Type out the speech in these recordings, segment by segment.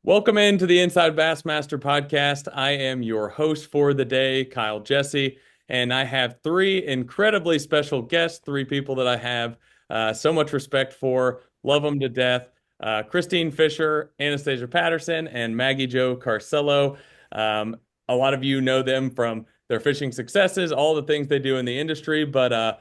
Welcome into the Inside Bassmaster Podcast. I am your host for the day, Kyle Jessie, and I have three incredibly special guests, three people that I have so much respect for, love them to death. Kristine Fischer, Anastasia Patterson, and Maggie Jo Carsello. Um, a lot of you know them from their fishing successes, all the things they do in the industry, but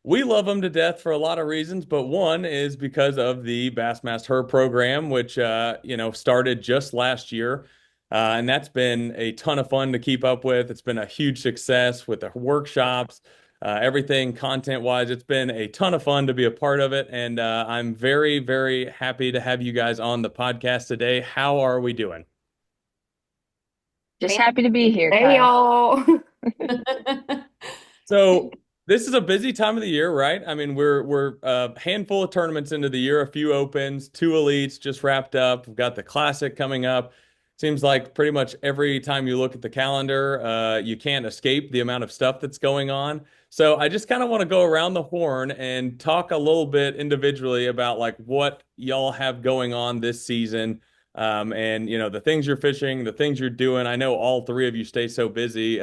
we love them to death for a lot of reasons, but one is because of the Bassmaster Her program, which started just last year, and that's been a ton of fun to keep up with. It's been a huge success with the workshops, everything content-wise. It's been a ton of fun to be a part of it, and I'm very, very happy to have you guys on the podcast today. How are we doing? Just happy to be here, Hey Kyle. y'all. So this is a busy time of the year, right? I mean, we're a handful of tournaments into the year, a few opens, two elites just wrapped up. We've got the classic coming up. Seems like pretty much every time you look at the calendar, you can't escape the amount of stuff that's going on. So I just kind of want to go around the horn and talk a little bit individually about like what y'all have going on this season. And the things you're fishing, the things you're doing. I know all three of you stay so busy.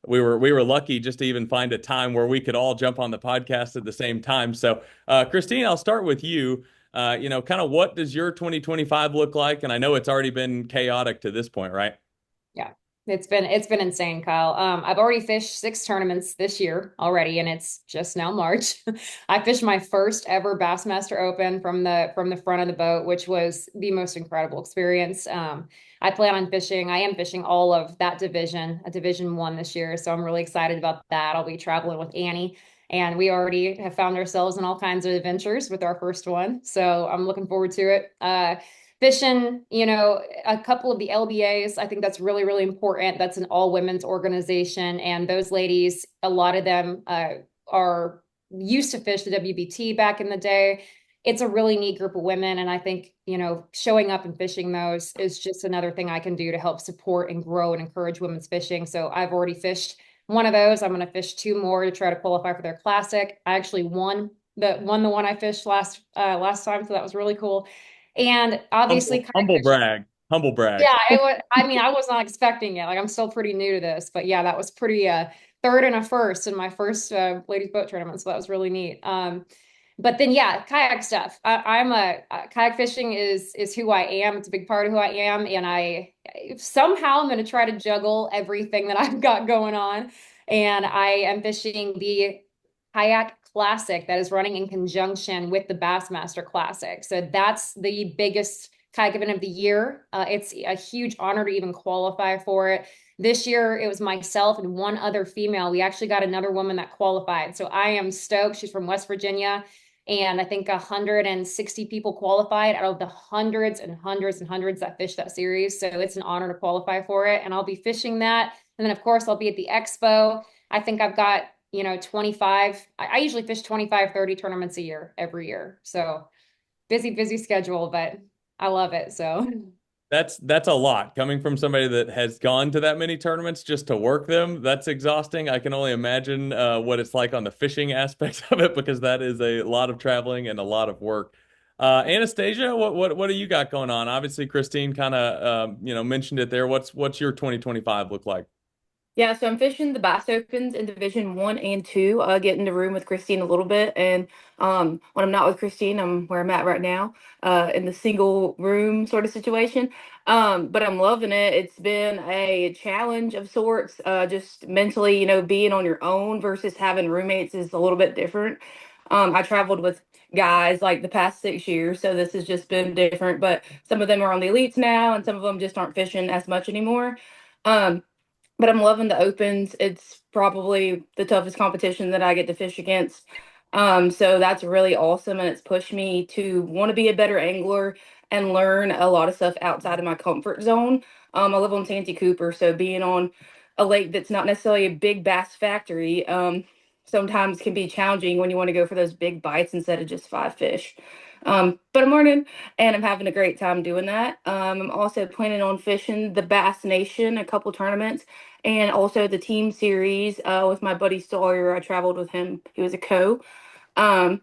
We were lucky just to even find a time where we could all jump on the podcast at the same time. So, Kristine, I'll start with you. Kind of what does your 2025 look like? And I know it's already been chaotic to this point, right? Yeah, it's been insane, Kyle. I've already fished 6 tournaments this year already, and it's just now March. I fished my first ever Bassmaster Open from the front of the boat, which was the most incredible experience. I am fishing all of that division, a Division 1 this year, so I'm really excited about that. I'll be traveling with Annie. And we already have found ourselves in all kinds of adventures with our first one. So I'm looking forward to it. Fishing, a couple of the LBAs. I think that's really, really important. That's an all women's organization. And those ladies, a lot of them are used to fish the WBT back in the day. It's a really neat group of women. And I think, showing up and fishing those is just another thing I can do to help support and grow and encourage women's fishing. So I've already fished one of those. I'm going to fish 2 more to try to qualify for their classic. I actually won the one I fished last time. So that was really cool. And obviously, kayak Humble fishing. brag. Humble brag. Yeah, it was. I mean, I was not expecting it. Like, I'm still pretty new to this, but yeah, that was pretty. Third and a first in my first ladies boat tournament, so that was really neat. But then yeah, kayak stuff. Kayak fishing is who I am. It's a big part of who I am, and I somehow I'm going to try to juggle everything that I've got going on, and I am fishing the kayak classic that is running in conjunction with the Bassmaster Classic. So that's the biggest kayak event of the year. It's a huge honor to even qualify for it. This year, it was myself and one other female. We actually got another woman that qualified. So I am stoked. She's from West Virginia. And I think 160 people qualified out of the hundreds and hundreds and hundreds that fished that series. So it's an honor to qualify for it. And I'll be fishing that. And then, of course, I'll be at the expo. I think I've got 25. I usually fish 25, 30 tournaments a year, every year. So busy schedule, but I love it. So That's a lot coming from somebody that has gone to that many tournaments just to work them. That's exhausting. I can only imagine what it's like on the fishing aspects of it because that is a lot of traveling and a lot of work. Anastasia, what do you got going on? Obviously, Kristine kind of mentioned it there. What's your 2025 look like? Yeah, so I'm fishing the Bass Opens in Division 1 and 2. Get in the room with Kristine a little bit, and when I'm not with Kristine, I'm where I'm at right now, in the single room sort of situation. But I'm loving it. It's been a challenge of sorts, just mentally, being on your own versus having roommates is a little bit different. I traveled with guys like the past 6 years, so this has just been different. But some of them are on the elites now, and some of them just aren't fishing as much anymore. Um, but I'm loving the opens. It's probably the toughest competition that I get to fish against. So that's really awesome, and it's pushed me to want to be a better angler and learn a lot of stuff outside of my comfort zone. I live on Santee Cooper, so being on a lake that's not necessarily a big bass factory, sometimes can be challenging when you want to go for those big bites instead of just 5 fish. But I'm learning, and I'm having a great time doing that. I'm also planning on fishing the Bass Nation, a couple tournaments, and also the team series with my buddy Sawyer. I traveled with him. He was a co. Um,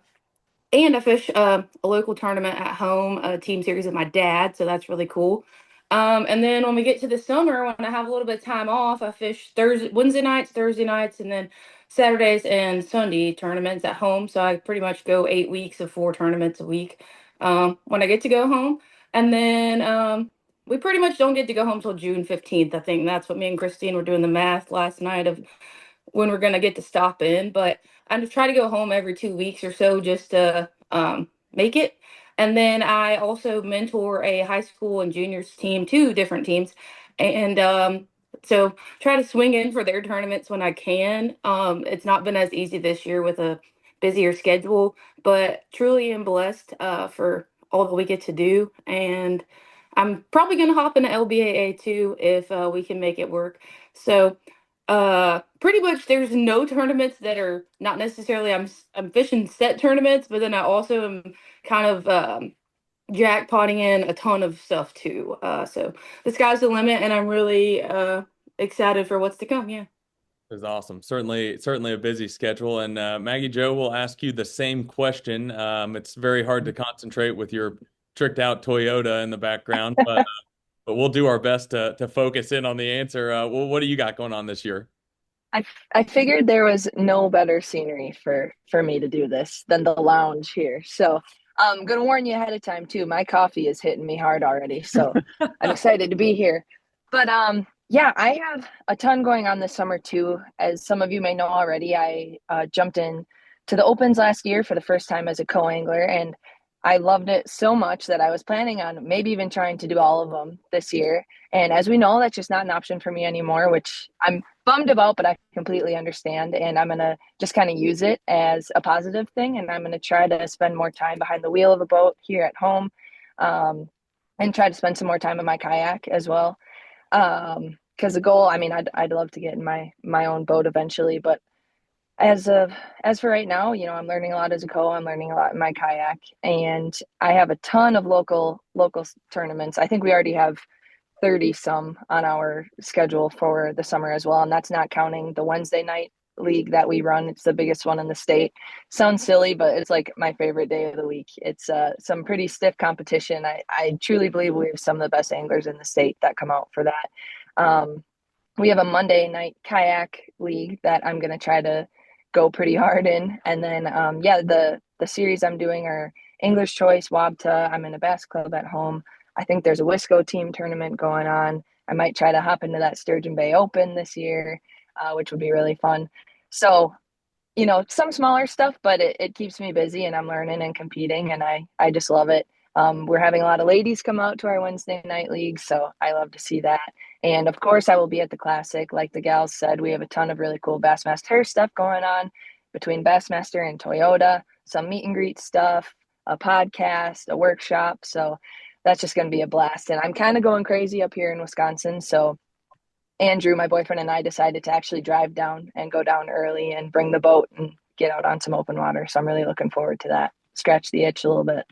and I fish a local tournament at home, a team series with my dad. So that's really cool. And then when we get to the summer, when I have a little bit of time off, I fish Wednesday nights, Thursday nights, and then Saturdays and Sunday tournaments at home. So I pretty much go 8 weeks of 4 tournaments a week when I get to go home. And then we pretty much don't get to go home till June 15th. I think that's what me and Kristine were doing the math last night of when we're gonna get to stop in. But I just try to go home every 2 weeks or so just to make it. And then I also mentor a high school and juniors team, 2 different teams, and so try to swing in for their tournaments when I can. It's not been as easy this year with a busier schedule, but truly am blessed for all that we get to do. And I'm probably going to hop into LBAA too if we can make it work. So pretty much there's no tournaments that are not necessarily I'm fishing set tournaments, but then I also am kind of jackpotting in a ton of stuff too. So the sky's the limit, and I'm really excited for what's to come. Yeah. Is awesome. Certainly a busy schedule. And Maggie Joe will ask you the same question. It's very hard to concentrate with your tricked out Toyota in the background, but we'll do our best to focus in on the answer. Well, what do you got going on this year? I figured there was no better scenery for me to do this than the lounge here. So I'm gonna warn you ahead of time too. My coffee is hitting me hard already, so I'm excited to be here. But yeah, I have a ton going on this summer too. As some of you may know already, I jumped in to the Opens last year for the first time as a co-angler, and I loved it so much that I was planning on maybe even trying to do all of them this year. And as we know, that's just not an option for me anymore, which I'm bummed about, but I completely understand. And I'm going to just kind of use it as a positive thing. And I'm going to try to spend more time behind the wheel of a boat here at home, and try to spend some more time in my kayak as well. Because the goal, I mean, I'd love to get in my own boat eventually, but as for right now, I'm learning a lot as a co. I'm learning a lot in my kayak, and I have a ton of local tournaments. I think we already have 30 some on our schedule for the summer as well, and that's not counting the Wednesday night league that we run. It's the biggest one in the state. Sounds silly, but it's like my favorite day of the week. It's some pretty stiff competition. I truly believe we have some of the best anglers in the state that come out for that. We have a Monday night kayak league that I'm going to try to go pretty hard in. And then, yeah, the series I'm doing are English Choice, Wabta. I'm in a bass club at home. I think there's a Wisco team tournament going on. I might try to hop into that Sturgeon Bay Open this year, which would be really fun. So, some smaller stuff, but it keeps me busy, and I'm learning and competing, and I just love it. We're having a lot of ladies come out to our Wednesday night league, so I love to see that. And of course, I will be at the Classic. Like the gals said, we have a ton of really cool Bassmaster Her stuff going on between Bassmaster and Toyota, some meet and greet stuff, a podcast, a workshop. So that's just going to be a blast. And I'm kind of going crazy up here in Wisconsin. So Andrew, my boyfriend, and I decided to actually drive down and go down early and bring the boat and get out on some open water. So I'm really looking forward to that. Scratch the itch a little bit.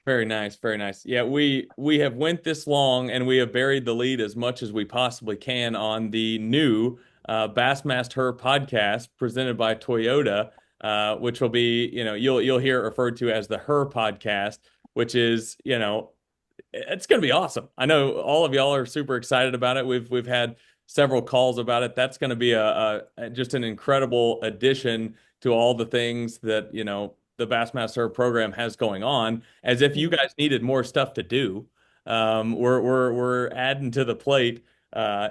Very nice, very nice. Yeah, we have went this long, and we have buried the lead as much as we possibly can on the new Bassmaster Her podcast presented by Toyota, which will be, you'll hear it referred to as the Her podcast, which is, it's going to be awesome. I know all of y'all are super excited about it. We've had several calls about it. That's going to be just an incredible addition to all the things that, the Bassmaster program has going on, as if you guys needed more stuff to do. We're adding to the plate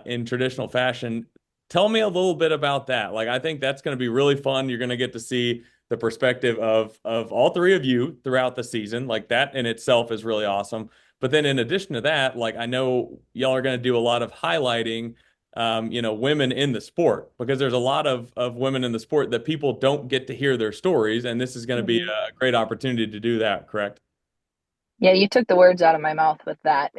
in traditional fashion. Tell me a little bit about that. Like, I think that's going to be really fun. You're going to get to see the perspective of all three of you throughout the season. Like, that in itself is really awesome. But then in addition to that, like, I know y'all are going to do a lot of highlighting women in the sport, because there's a lot of women in the sport that people don't get to hear their stories. And this is going to be a great opportunity to do that, correct? Yeah, you took the words out of my mouth with that.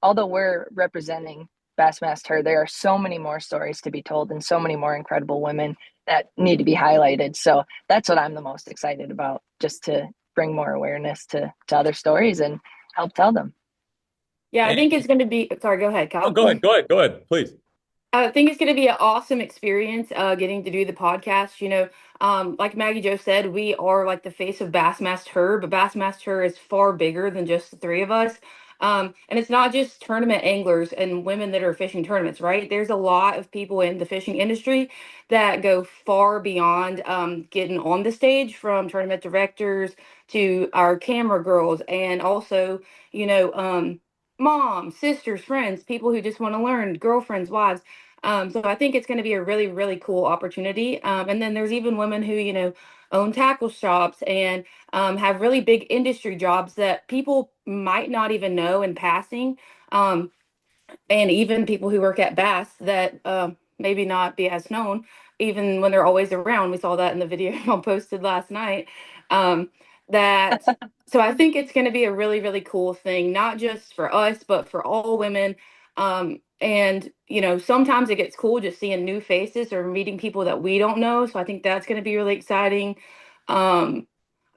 Although we're representing Bassmaster Her, there are so many more stories to be told and so many more incredible women that need to be highlighted. So that's what I'm the most excited about, just to bring more awareness to other stories and help tell them. Yeah, I think it's going to be. Sorry, go ahead, Kyle. Oh, go ahead, please. I think it's going to be an awesome experience getting to do the podcast. Like Maggie Jo said, we are like the face of Bassmaster Her, but Bassmaster Her is far bigger than just the three of us. And it's not just tournament anglers and women that are fishing tournaments, right? There's a lot of people in the fishing industry that go far beyond getting on the stage, from tournament directors to our camera girls, and also, you know, moms, sisters, friends, people who just want to learn, girlfriends, wives. So I think it's going to be a really, really cool opportunity. And then there's even women who, own tackle shops and have really big industry jobs that people might not even know in passing. Um, and even people who work at Bass that maybe not be as known, even when they're always around. We saw that in the video I posted last night. Um, that so I think it's going to be a really, really cool thing, not just for us, but for all women. And sometimes it gets cool just seeing new faces or meeting people that we don't know. So I think that's going to be really exciting. Um,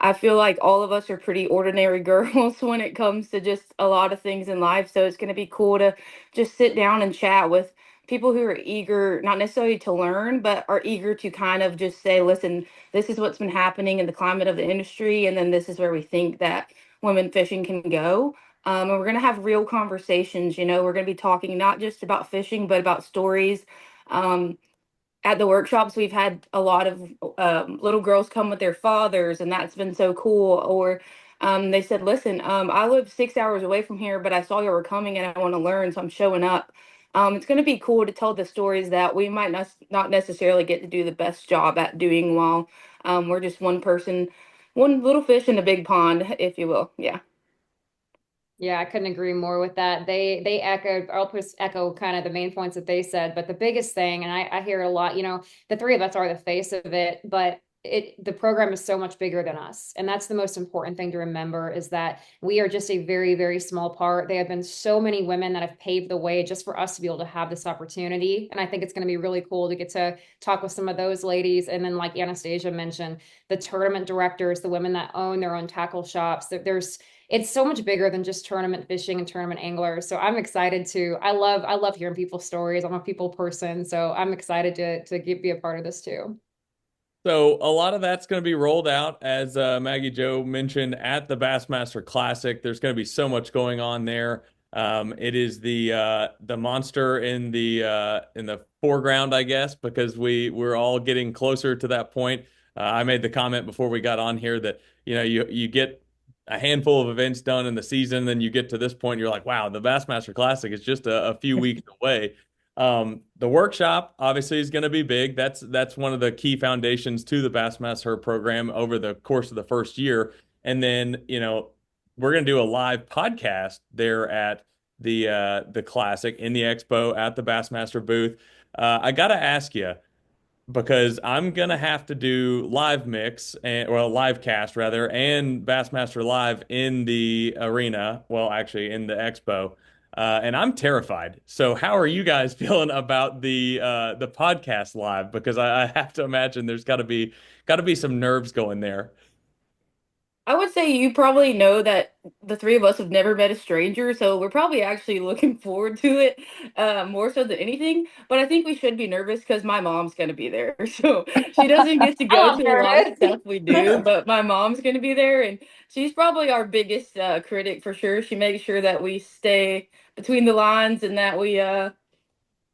I feel like all of us are pretty ordinary girls when it comes to just a lot of things in life. So it's going to be cool to just sit down and chat with people who are eager, not necessarily to learn, but are eager to kind of just say, listen, this is what's been happening in the climate of the industry. And then this is where we think that women fishing can go. And we're going to have real conversations. We're going to be talking not just about fishing, but about stories. Um, at the workshops, we've had a lot of little girls come with their fathers, and that's been so cool. Or they said, listen, I live 6 hours away from here, but I saw you were coming and I want to learn, so I'm showing up. It's going to be cool to tell the stories that we might not necessarily get to do the best job at doing while we're just one person, one little fish in a big pond, if you will. Yeah. Yeah, I couldn't agree more with that. They echoed, I'll just echo kind of the main points that they said, but the biggest thing, and I hear it a lot, the three of us are the face of it, but the program is so much bigger than us. And that's the most important thing to remember, is that we are just a very, very small part. There have been so many women that have paved the way just for us to be able to have this opportunity. And I think it's going to be really cool to get to talk with some of those ladies. And then, like Anastasia mentioned, the tournament directors, the women that own their own tackle shops, it's so much bigger than just tournament fishing and tournament anglers. So I'm excited I love hearing people's stories. I'm a people person, so I'm excited to be a part of this too. So a lot of that's going to be rolled out, as Maggie Joe mentioned, at the Bassmaster Classic. There's going to be so much going on there. It is the monster in the foreground, I guess, because we're all getting closer to that point. I made the comment before we got on here that you get a handful of events done in the season, then you get to this point, you're like, wow, the Bassmaster Classic is just a few weeks away. The workshop obviously is going to be big. That's one of the key foundations to the Bassmaster Her program over the course of the first year. And then, we're going to do a live podcast there at the Classic in the expo at the Bassmaster booth. I got to ask you, because I'm gonna have to do live mix or live cast rather, and Bassmaster Live in the arena. Well, actually in the expo, and I'm terrified. So, how are you guys feeling about the podcast live? Because I have to imagine there's got to be some nerves going there. I would say you probably know that the three of us have never met a stranger, so we're probably actually looking forward to it more so than anything. But I think we should be nervous because my mom's going to be there. So she doesn't get to go Oh, I'm to a lot of nervous. stuff we do, but my mom's going to be there, and she's probably our biggest critic for sure. She makes sure that we stay between the lines and that we're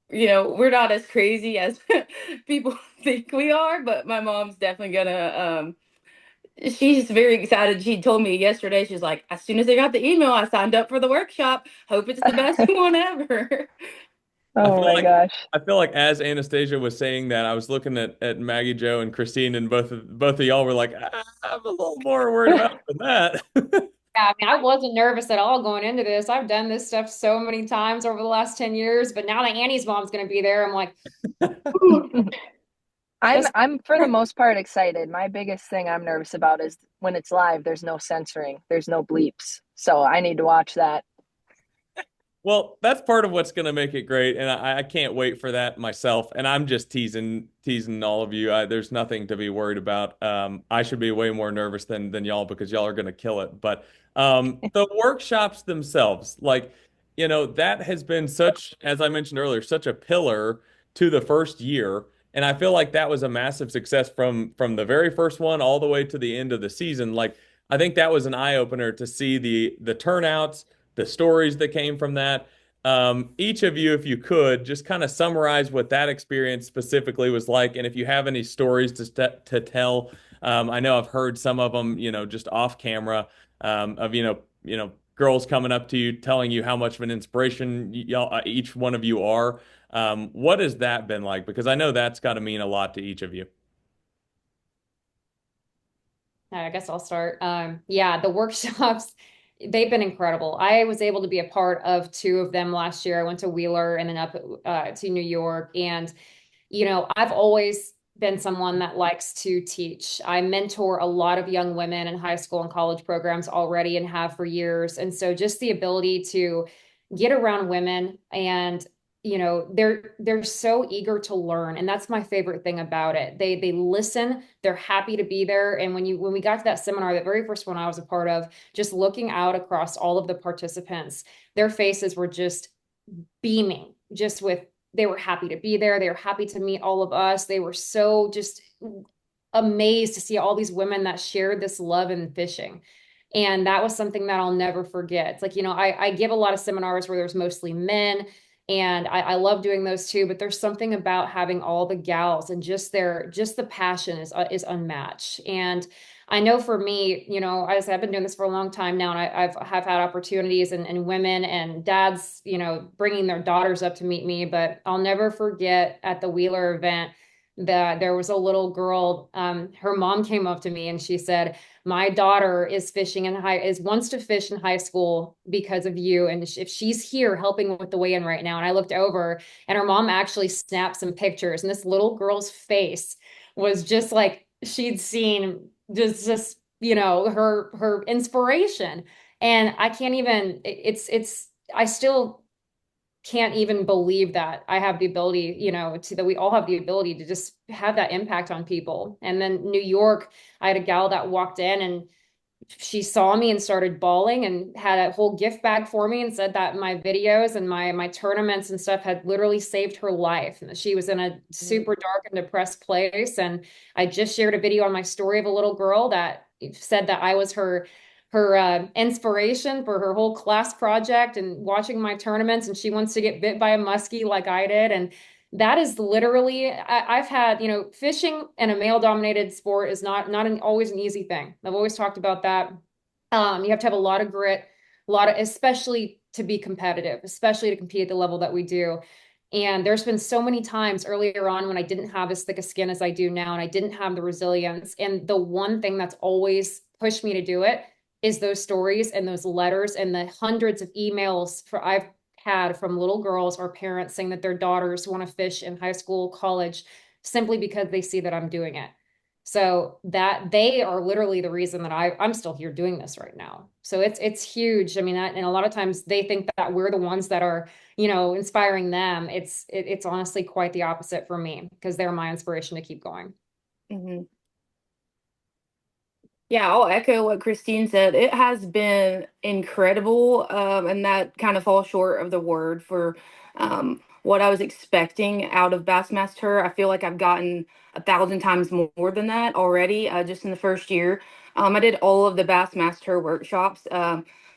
not as crazy as people think we are, but my mom's definitely gonna she's very excited. She told me yesterday, she's like, as soon as I got the email, I signed up for the workshop. Hope it's the best one ever. I Oh feel my like gosh. I feel like as Anastasia was saying that, I was looking at Maggie Joe and Kristine, and both of y'all were like, I'm a little more worried about it than that. Yeah, I mean, I wasn't nervous at all going into this. I've done this stuff so many times over the last 10 years, but now that Annie's mom's going to be there, I'm like, ooh, I'm just I'm for the most part excited. My biggest thing I'm nervous about is when it's live, there's no censoring, there's no bleeps. So I need to watch that. Well, that's part of what's going to make it great, and I can't wait for that myself. And I'm just teasing all of you. There's nothing to be worried about. I should be way more nervous than y'all, because y'all are going to kill it. But the workshops themselves, like, that has been such, as I mentioned earlier, such a pillar to the first year. And I feel like that was a massive success from the very first one all the way to the end of the season. Like, I think that was an eye opener to see the turnouts, the stories that came from that. Each of you, if you could, just kind of summarize what that experience specifically was like, and if you have any stories to tell. I know I've heard some of them, just off camera, of girls coming up to you, telling you how much of an inspiration y'all, each one of you are. What has that been like? Because I know that's got to mean a lot to each of you. I guess I'll start. Yeah, the workshops, they've been incredible. I was able to be a part of two of them last year. I went to Wheeler and then up to New York. And, I've always been someone that likes to teach. I mentor a lot of young women in high school and college programs already and have for years. And so just the ability to get around women and they're so eager to learn, and that's my favorite thing about it. They listen, they're happy to be there. And when we got to that seminar, the very first one I was a part of, just looking out across all of the participants, their faces were just beaming, they were happy to be there. They were happy to meet all of us. They were so just amazed to see all these women that shared this love in fishing. And that was something that I'll never forget. It's like, I give a lot of seminars where there's mostly men, and I love doing those too, but there's something about having all the gals and just the passion is unmatched. And I know for me, I've been doing this for a long time now, and have had opportunities and women and dads, bringing their daughters up to meet me, but I'll never forget at the Wheeler event that there was a little girl, her mom came up to me and she said, my daughter is wants to fish in high school because of you. And if she's here helping with the weigh-in right now. And I looked over and her mom actually snapped some pictures, and this little girl's face was just like she'd seen just her inspiration. And I can't even, I still can't even believe that I have the ability, that we all have the ability to just have that impact on people. And then New York, I had a gal that walked in and she saw me and started bawling and had a whole gift bag for me and said that my videos and my tournaments and stuff had literally saved her life. And she was in a super dark and depressed place. And I just shared a video on my story of a little girl that said that I was her inspiration for her whole class project and watching my tournaments, and she wants to get bit by a muskie like I did. And that is literally, I've had, fishing in a male dominated sport is not always an easy thing. I've always talked about that. You have to have a lot of grit, especially to be competitive, especially to compete at the level that we do. And there's been so many times earlier on when I didn't have as thick a skin as I do now, and I didn't have the resilience. And the one thing that's always pushed me to do it is those stories and those letters and the hundreds of emails I've had from little girls or parents saying that their daughters want to fish in high school, college, simply because they see that I'm doing it. So that they are literally the reason that I'm still here doing this right now. So it's huge. I mean, and a lot of times they think that we're the ones that are, inspiring them. It's honestly quite the opposite for me, because they're my inspiration to keep going. Mm-hmm. Yeah, I'll echo what Kristine said. It has been incredible, and that kind of falls short of the word for what I was expecting out of Bassmaster Her. I feel like I've gotten 1,000 times more than that already, just in the first year. I did all of the Bassmaster Her workshops,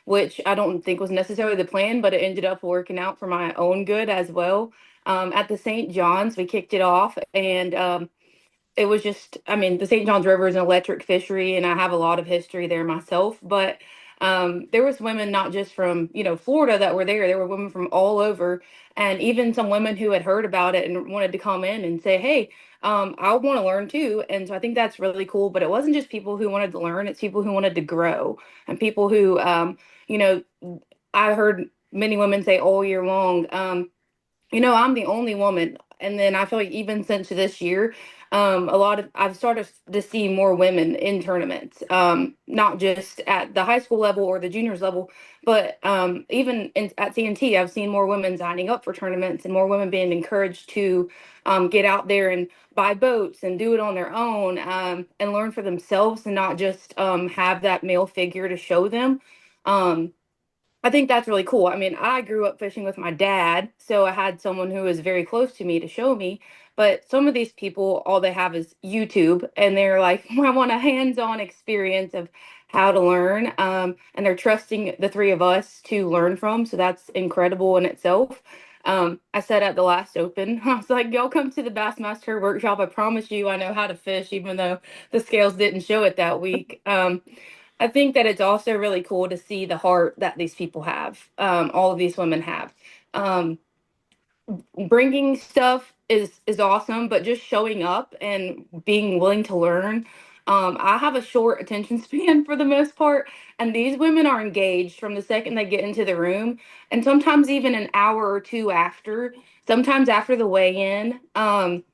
which I don't think was necessarily the plan, but it ended up working out for my own good as well. At the St. John's, we kicked it off, and it was just, I mean, the St. John's River is an electric fishery, and I have a lot of history there myself. But there was women not just from, Florida that were there. There were women from all over, and even some women who had heard about it and wanted to come in and say, hey, I want to learn too. And so I think that's really cool. But it wasn't just people who wanted to learn, it's people who wanted to grow, and people who, you know, I heard many women say all year long, I'm the only woman. And then I feel like even since this year, I've started to see more women in tournaments, not just at the high school level or the juniors level, but even at CNT, I've seen more women signing up for tournaments and more women being encouraged to get out there and buy boats and do it on their own, and learn for themselves, and not just have that male figure to show them. Um, I think that's really cool. I mean, I grew up fishing with my dad, so I had someone who was very close to me to show me. But some of these people, all they have is YouTube, and they're like, I want a hands-on experience of how to learn. And they're trusting the three of us to learn from. So that's incredible in itself. I said at the last open, I was like, y'all come to the Bassmaster Her workshop. I promise you I know how to fish, even though the scales didn't show it that week. I think that it's also really cool to see the heart that these people have, all of these women have. Um, Bringing stuff is awesome, but just showing up and being willing to learn. I have a short attention span for the most part, and these women are engaged from the second they get into the room, and sometimes even an hour or two after, sometimes after the weigh-in, and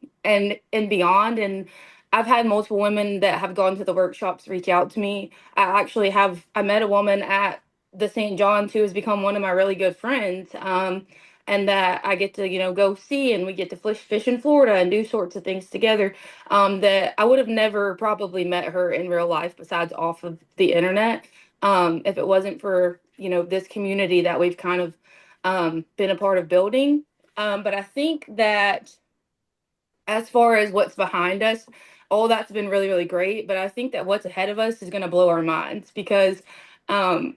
beyond. And I've had multiple women that have gone to the workshops reach out to me. I met a woman at the St. John's who has become one of my really good friends. And that I get to, go see, and we get to fish in Florida and do sorts of things together, that I would have never probably met her in real life besides off of the internet, if it wasn't for, this community that we've kind of been a part of building. But I think that as far as what's behind us, all that's been really, really great. But I think that what's ahead of us is going to blow our minds because I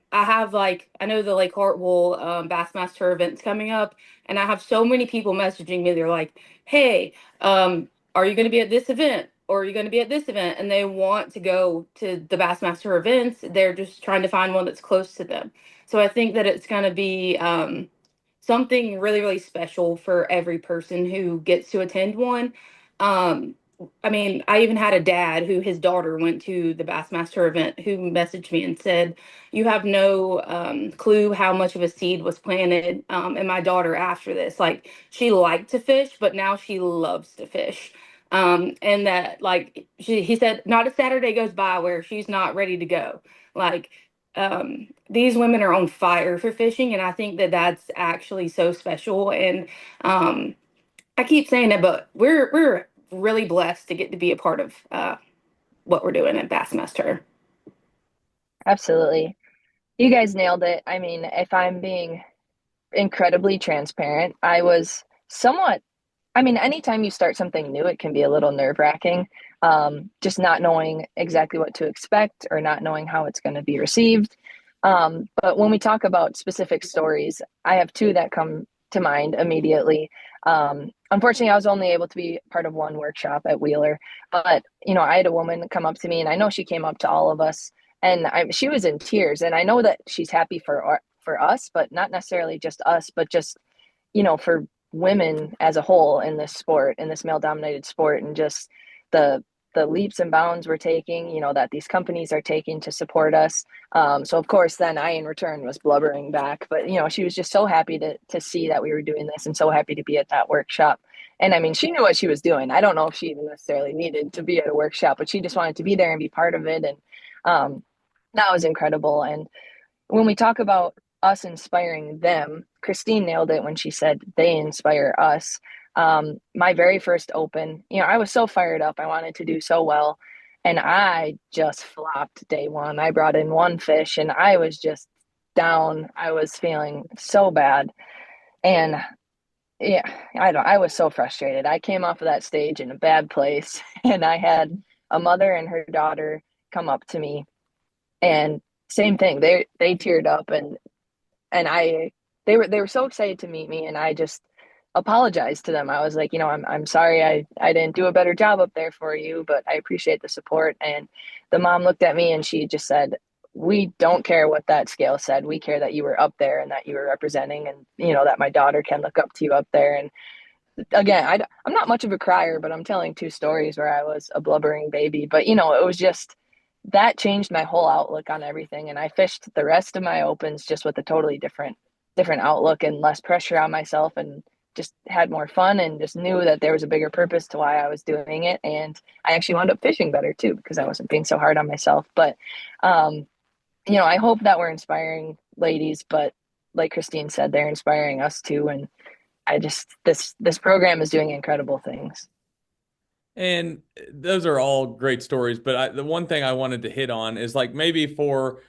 know the Lake Hartwell Bassmaster Her event's coming up, and I have so many people messaging me. They're like, hey, are you going to be at this event? Or are you going to be at this event? And they want to go to the Bassmaster Her events. They're just trying to find one that's close to them. So I think that it's going to be something really, really special for every person who gets to attend one. Um, I mean, I even had a dad who his daughter went to the Bassmaster event who messaged me and said, you have no clue how much of a seed was planted in my daughter after this. Like, she liked to fish, but now she loves to fish. And that, like, he said, not a Saturday goes by where she's not ready to go. Like, these women are on fire for fishing, and I think that that's actually so special. And I keep saying it, but we're really blessed to get to be a part of what we're doing at Bassmaster. Absolutely. You guys nailed it. I mean, if I'm being incredibly transparent, I was somewhat, I mean, anytime you start something new, it can be a little nerve-wracking. Just not knowing exactly what to expect or not knowing how it's going to be received. But when we talk about specific stories, I have two that come to mind immediately. Unfortunately, I was only able to be part of one workshop at Wheeler, but I had a woman come up to me, and I know she came up to all of us, and she was in tears. And I know that she's happy for us, but not necessarily just us, but just for women as a whole in this sport, in this male-dominated sport, and just the leaps and bounds we're taking, that these companies are taking to support us. So of course, then I in return was blubbering back, but she was just so happy to see that we were doing this and so happy to be at that workshop. And I mean, she knew what she was doing. I don't know if she even necessarily needed to be at a workshop, but she just wanted to be there and be part of it. And that was incredible. And when we talk about us inspiring them, Kristine nailed it when she said they inspire us. My very first open, I was so fired up. I wanted to do so well. And I just flopped day one. I brought in one fish and I was just down. I was feeling so bad. And yeah, I was so frustrated. I came off of that stage in a bad place. And I had a mother and her daughter come up to me, and same thing. They teared up, and they were so excited to meet me, and I just apologized to them. I was like, I'm sorry I didn't do a better job up there for you, but I appreciate the support. And the mom looked at me and she just said, we don't care what that scale said. We care that you were up there and that you were representing, and that my daughter can look up to you up there. And again, I'm not much of a crier, but I'm telling two stories where I was a blubbering baby. But it was just that changed my whole outlook on everything. And I fished the rest of my opens just with a totally different outlook and less pressure on myself, and just had more fun and just knew that there was a bigger purpose to why I was doing it. And I actually wound up fishing better too, because I wasn't being so hard on myself. But I hope that we're inspiring ladies, but like Kristine said, they're inspiring us too. And I just, this program is doing incredible things. And those are all great stories, but the one thing I wanted to hit on is like maybe for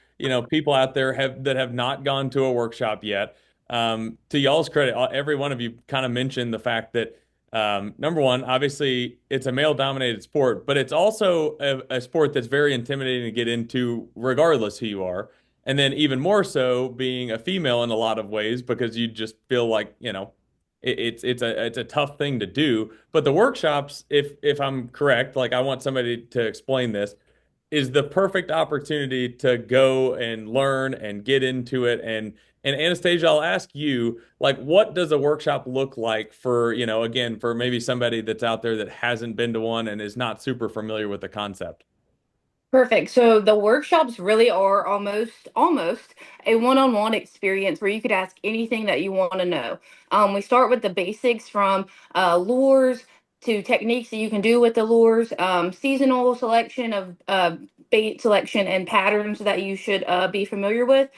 people out there that have not gone to a workshop yet. To y'all's credit, every one of you kind of mentioned the fact that Number one, obviously, it's a male-dominated sport, but it's also a sport that's very intimidating to get into, regardless who you are. And then even more so, being a female in a lot of ways, because you just feel like, it's a tough thing to do. But the workshops, if I'm correct, like I want somebody to explain this, is the perfect opportunity to go and learn and get into it. And Anastasia, I'll ask you, like, what does a workshop look like for, again, for maybe somebody that's out there that hasn't been to one and is not super familiar with the concept? Perfect. So the workshops really are almost a one-on-one experience where you could ask anything that you want to know. We start with the basics from lures to techniques that you can do with the lures, seasonal selection of bait selection and patterns that you should be familiar with.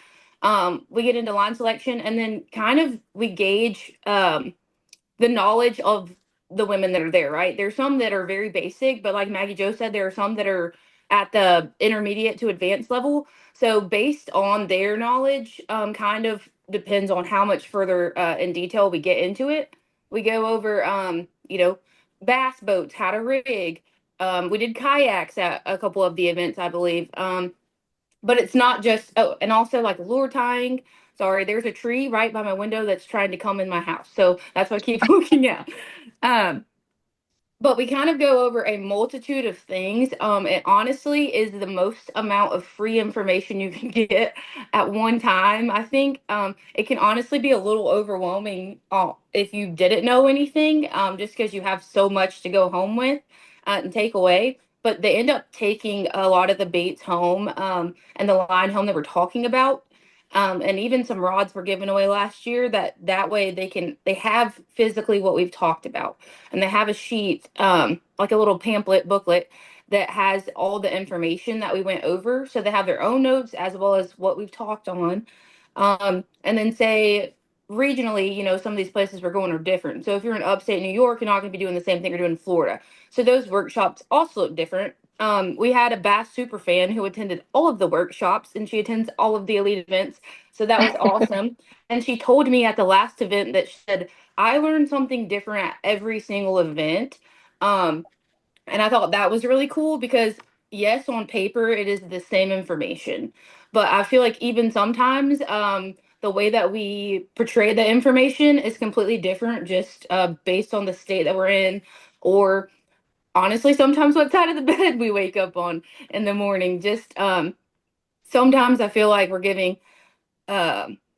We get into line selection and then kind of we gauge the knowledge of the women that are there, right? There's some that are very basic, but like Maggie Joe said, there are some that are at the intermediate to advanced level. So based on their knowledge, kind of depends on how much further in detail we get into it. We go over, bass boats, how to rig. We did kayaks at a couple of the events, I believe. But it's not just, oh, and also like lure tying. Sorry, there's a tree right by my window that's trying to come in my house. So that's why I keep looking at. Um, but we kind of go over a multitude of things. It honestly is the most amount of free information you can get at one time. I think it can honestly be a little overwhelming if you didn't know anything, just because you have so much to go home with and take away. But they end up taking a lot of the baits home and the line home that we're talking about. And even some rods were given away last year that way they have physically what we've talked about, and they have a sheet, like a little pamphlet booklet that has all the information that we went over. So they have their own notes as well as what we've talked on. And then say regionally, some of these places we're going are different. So if you're in upstate New York, you're not going to be doing the same thing you're doing in Florida. So those workshops also look different. We had a Bass super fan who attended all of the workshops and she attends all of the elite events. So that was awesome. And she told me at the last event that she said, I learned something different at every single event. Um, and I thought that was really cool because, yes, on paper, it is the same information. But I feel like even sometimes the way that we portray the information is completely different just based on the state that we're in, or honestly, sometimes what side of the bed we wake up on in the morning. Just sometimes I feel like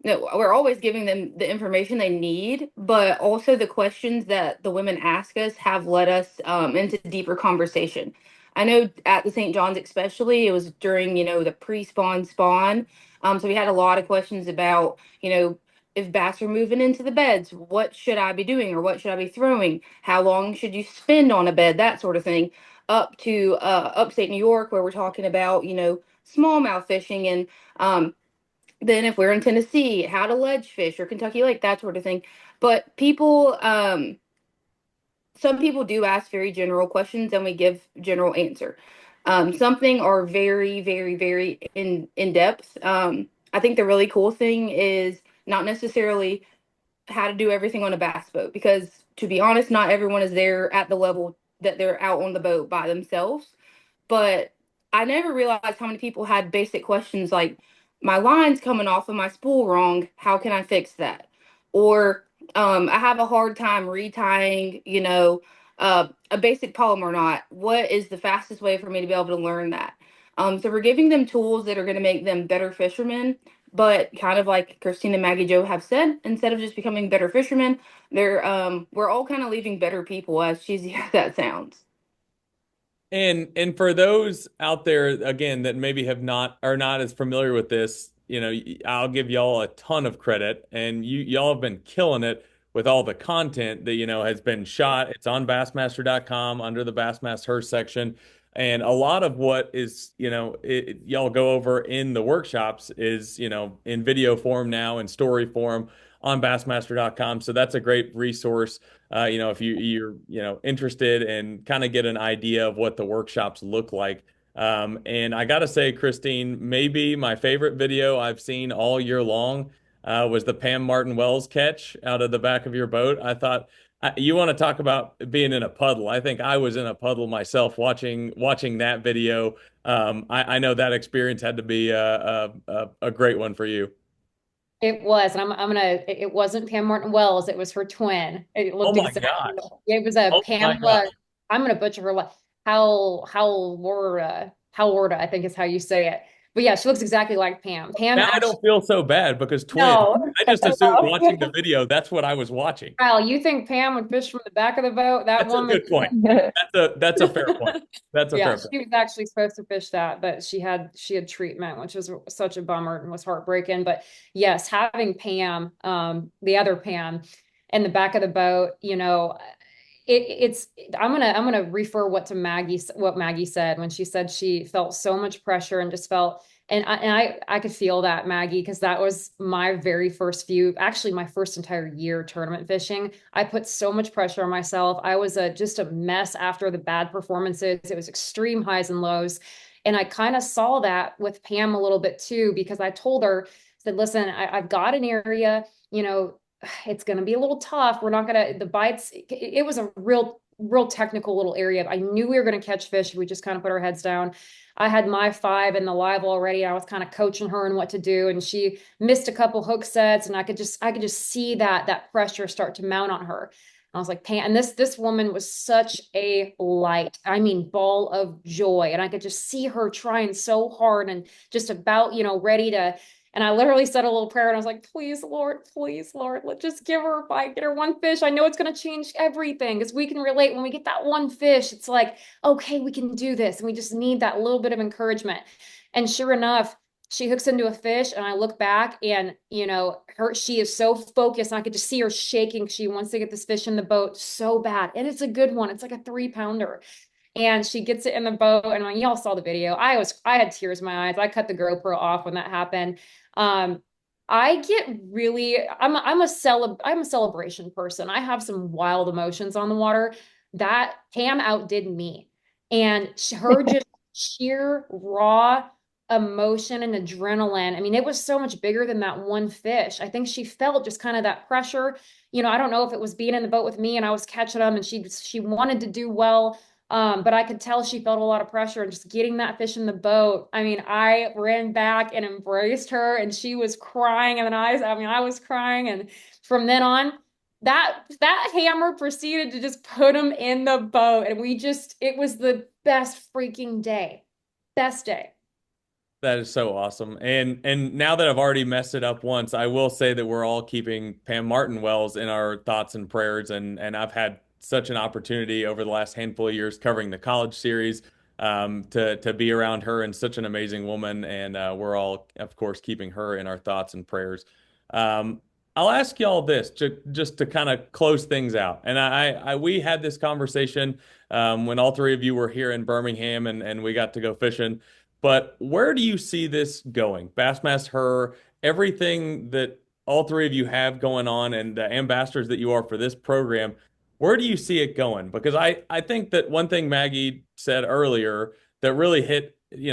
no, we're always giving them the information they need, but also the questions that the women ask us have led us into deeper conversation. I know at the St. John's, especially, it was during, the pre-spawn spawn. So we had a lot of questions about, if bass are moving into the beds, what should I be doing or what should I be throwing? How long should you spend on a bed? That sort of thing. Up to upstate New York, where we're talking about, smallmouth fishing and then if we're in Tennessee, how to ledge fish or Kentucky Lake, that sort of thing. But some people do ask very general questions and we give general answer. Something are very, very, very in depth. I think the really cool thing is not necessarily how to do everything on a bass boat because to be honest, not everyone is there at the level that they're out on the boat by themselves. But I never realized how many people had basic questions like, my line's coming off of my spool wrong. How can I fix that? Or I have a hard time retying, a basic polymer knot. What is the fastest way for me to be able to learn that? So we're giving them tools that are going to make them better fishermen, but kind of like Kristine and Maggie Joe have said, instead of just becoming better fishermen, we're all kind of leaving better people, as cheesy as that sounds. And for those out there again that maybe have not are not as familiar with this, I'll give y'all a ton of credit, and y'all have been killing it with all the content that has been shot. It's on Bassmaster.com under the Bassmaster Her section, and a lot of what is y'all go over in the workshops is in video form now in story form on Bassmaster.com. So that's a great resource if you're interested and kind of get an idea of what the workshops look like. And I gotta say, Kristine, maybe my favorite video I've seen all year long. was the Pam Martin Wells catch out of the back of your boat. I thought you want to talk about being in a puddle. I think I was in a puddle myself watching that video. I know that experience had to be a great one for you. It was, and it wasn't Pam Martin Wells, it was her twin. It Oh looked my exactly, gosh. it was a Oh my Pamela, gosh. I'm gonna butcher her, Howlorda, I think is how you say it. But yeah, she looks exactly like Pam. Pam Now I actually, don't feel so bad because twins. no. I just assumed watching the video, that's what I was watching. Kyle, you think Pam would fish from the back of the boat? That That's a woman, good point. That's a fair point. That's a yeah, fair point. she was actually supposed to fish that, but she had treatment, which was such a bummer and was heartbreaking. But yes, having Pam, the other Pam, in the back of the boat, it's I'm gonna refer what Maggie said when she said she felt so much pressure and just felt and I could feel that, Maggie, because that was my very first actually my first entire year tournament fishing. I put so much pressure on myself. I was just a mess after the bad performances. It was extreme highs and lows. And I kind of saw that with Pam a little bit too, because I told her, said, listen, I've got an area, it's going to be a little tough. We're not going to, the bites, it was a real technical little area. I knew we were going to catch fish. We just kind of put our heads down. I had my 5 in the live already. I was kind of coaching her and what to do. And she missed a couple hook sets and I could just see that pressure start to mount on her. I was like, Pam, and this woman was such a light, I mean, ball of joy. And I could just see her trying so hard and just about, ready to. And I literally said a little prayer and I was like, please, Lord, let's just give her a bite, get her one fish. I know it's going to change everything because we can relate when we get that one fish. It's like, okay, we can do this. And we just need that little bit of encouragement. And sure enough, she hooks into a fish and I look back and, she is so focused. And I could just see her shaking. She wants to get this fish in the boat so bad. And it's a good one. It's like a 3-pounder. And she gets it in the boat. And when y'all saw the video, I had tears in my eyes. I cut the GoPro off when that happened. I get really, I'm a celebration person. I have some wild emotions on the water. That Pam outdid me. And her just sheer raw emotion and adrenaline. I mean, it was so much bigger than that one fish. I think she felt just kind of that pressure. I don't know if it was being in the boat with me and I was catching them and she wanted to do well. But I could tell she felt a lot of pressure and just getting that fish in the boat. I mean, I ran back and embraced her and she was crying and I was crying. And from then on, that hammer proceeded to just put him in the boat. And it was the best freaking day. Best day. That is so awesome. And now that I've already messed it up once, I will say that we're all keeping Pam Martin Wells in our thoughts and prayers. And I've had such an opportunity over the last handful of years covering the college series to be around her and such an amazing woman. And we're all, of course, keeping her in our thoughts and prayers. I'll ask y'all this just to kind of close things out. And we had this conversation when all three of you were here in Birmingham and we got to go fishing. But where do you see this going? Bassmaster Her, everything that all three of you have going on and the ambassadors that you are for this program, where do you see it going? Because I think that one thing Maggie said earlier that really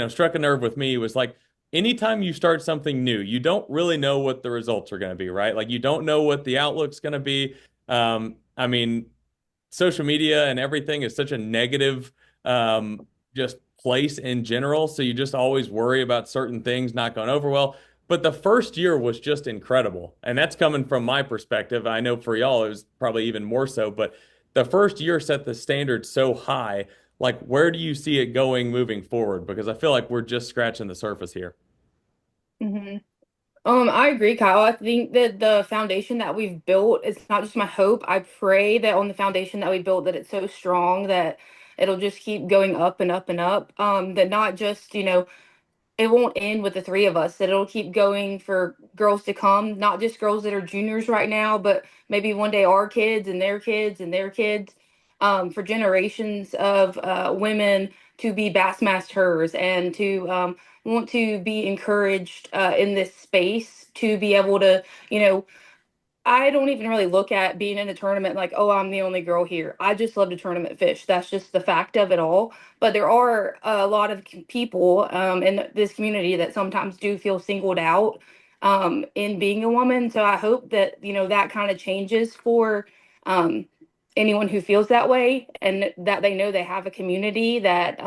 struck a nerve with me was like, anytime you start something new, you don't really know what the results are going to be, right? Like you don't know what the outlook's going to be. I mean, social media and everything is such a negative just place in general. So you just always worry about certain things not going over well. But the first year was just incredible. And that's coming from my perspective. I know for y'all, it was probably even more so. But the first year set the standard so high. Like, where do you see it going moving forward? Because I feel like we're just scratching the surface here. Mm-hmm. I agree, Kyle. I think that the foundation that we've built, it's not just my hope. I pray that on the foundation that we built, that it's so strong that it'll just keep going up and up and up. That not just, it won't end with the three of us, that it'll keep going for girls to come, not just girls that are juniors right now, but maybe one day our kids and their kids and their kids, for generations of women to be Bassmaster Hers and to want to be encouraged in this space to be able to, I don't even really look at being in a tournament like, oh, I'm the only girl here. I just love to tournament fish. That's just the fact of it all. But there are a lot of people in this community that sometimes do feel singled out in being a woman. So I hope that, that kind of changes for um, anyone who feels that way, and that they know they have a community that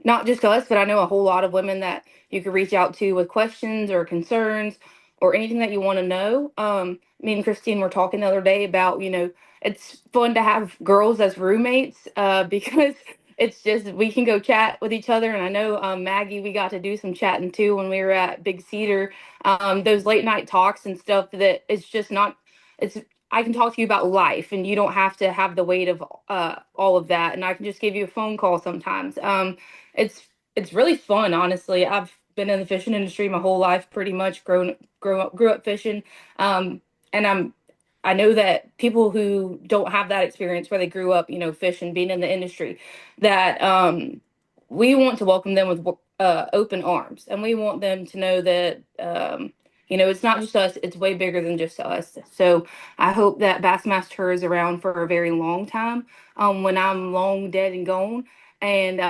not just us, but I know a whole lot of women that you could reach out to with questions or concerns or anything that you want to know. Me and Kristine were talking the other day about, it's fun to have girls as roommates because it's just we can go chat with each other. And I know Maggie, we got to do some chatting too when we were at Big Cedar. Those late night talks and stuff that it's just not. It's I can talk to you about life, and you don't have to have the weight of all of that. And I can just give you a phone call sometimes. It's it's really fun, honestly. I've been in the fishing industry my whole life, pretty much grew up fishing, and I know that people who don't have that experience where they grew up, fishing, being in the industry, that we want to welcome them with open arms, and we want them to know that it's not just us; it's way bigger than just us. So I hope that Bassmaster Her is around for a very long time. When I'm long dead and gone, and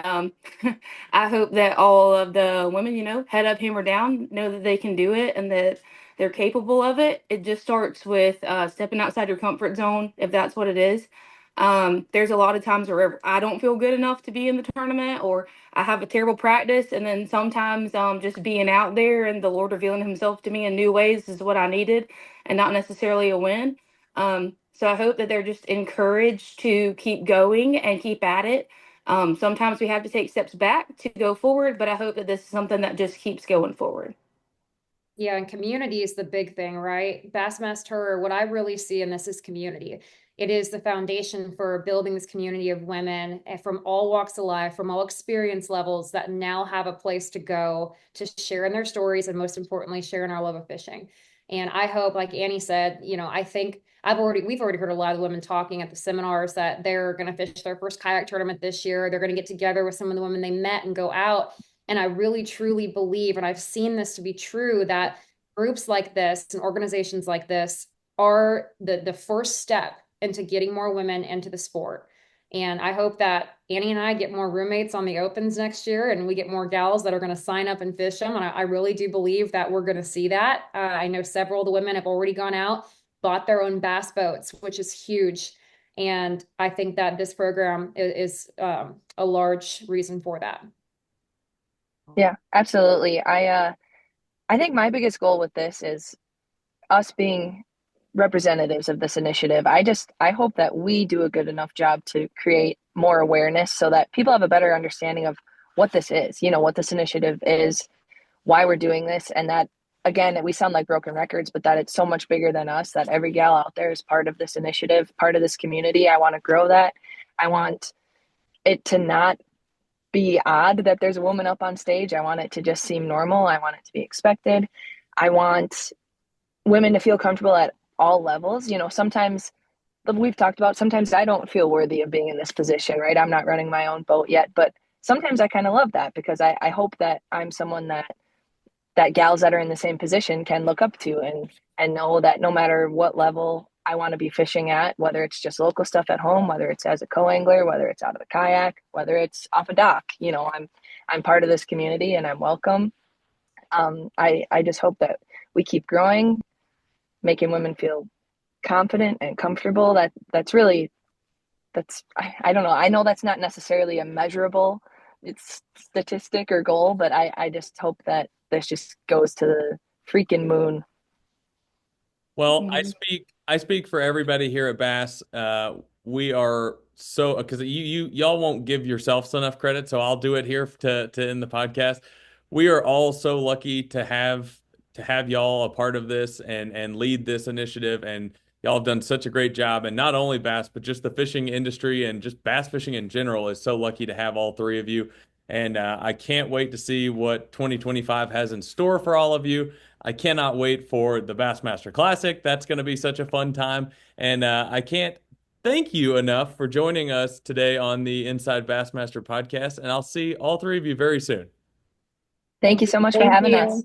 I hope that all of the women, head up, hammer down, know that they can do it and that they're capable of it. It just starts with stepping outside your comfort zone, if that's what it is. There's a lot of times where I don't feel good enough to be in the tournament, or I have a terrible practice, and then sometimes just being out there and the Lord revealing Himself to me in new ways is what I needed, and not necessarily a win. So I hope that they're just encouraged to keep going and keep at it. Sometimes we have to take steps back to go forward, but I hope that this is something that just keeps going forward. Yeah, and community is the big thing, right? Bassmaster Her, what I really see in this is community. It is the foundation for building this community of women from all walks of life, from all experience levels, that now have a place to go to share in their stories, and most importantly, share in our love of fishing. And I hope, like Annie said, I think we've already heard a lot of the women talking at the seminars that they're going to fish their first kayak tournament this year. They're going to get together with some of the women they met and go out. And I really, truly believe, and I've seen this to be true, that groups like this and organizations like this are the first step into getting more women into the sport. And I hope that Annie and I get more roommates on the opens next year, and we get more gals that are going to sign up and fish them. And I really do believe that we're going to see that. I know several of the women have already gone out, bought their own bass boats, which is huge. And I think that this program is a large reason for that. Yeah, absolutely. I think my biggest goal with this is us being representatives of this initiative. I hope that we do a good enough job to create more awareness so that people have a better understanding of what this is, what this initiative is, why we're doing this, and that, again, we sound like broken records, but that it's so much bigger than us, that every gal out there is part of this initiative, part of this community. I want to grow that. I want it to not be odd that there's a woman up on stage. I want it to just seem normal. I want it to be expected. I want women to feel comfortable at all levels. Sometimes we've talked about, sometimes I don't feel worthy of being in this position, right? I'm not running my own boat yet, but sometimes I kind of love that, because I hope that I'm someone that gals that are in the same position can look up to, and know that no matter what level I want to be fishing at, whether it's just local stuff at home, whether it's as a co-angler, whether it's out of a kayak, whether it's off a dock, I'm part of this community and I'm welcome. I just hope that we keep growing, making women feel confident and comfortable. That's I don't know. I know that's not necessarily a measurable statistic or goal, but I just hope that this just goes to the freaking moon. Well, I speak for everybody here at Bass. We are so, because y'all won't give yourselves enough credit, so I'll do it here to end the podcast. We are all so lucky to have y'all a part of this and lead this initiative, and y'all have done such a great job. And not only bass, but just the fishing industry and just bass fishing in general is so lucky to have all three of you. And I can't wait to see what 2025 has in store for all of you. I cannot wait for the Bassmaster Classic. That's going to be such a fun time. And I can't thank you enough for joining us today on the Inside Bassmaster podcast. And I'll see all three of you very soon. Thank you so much for having us.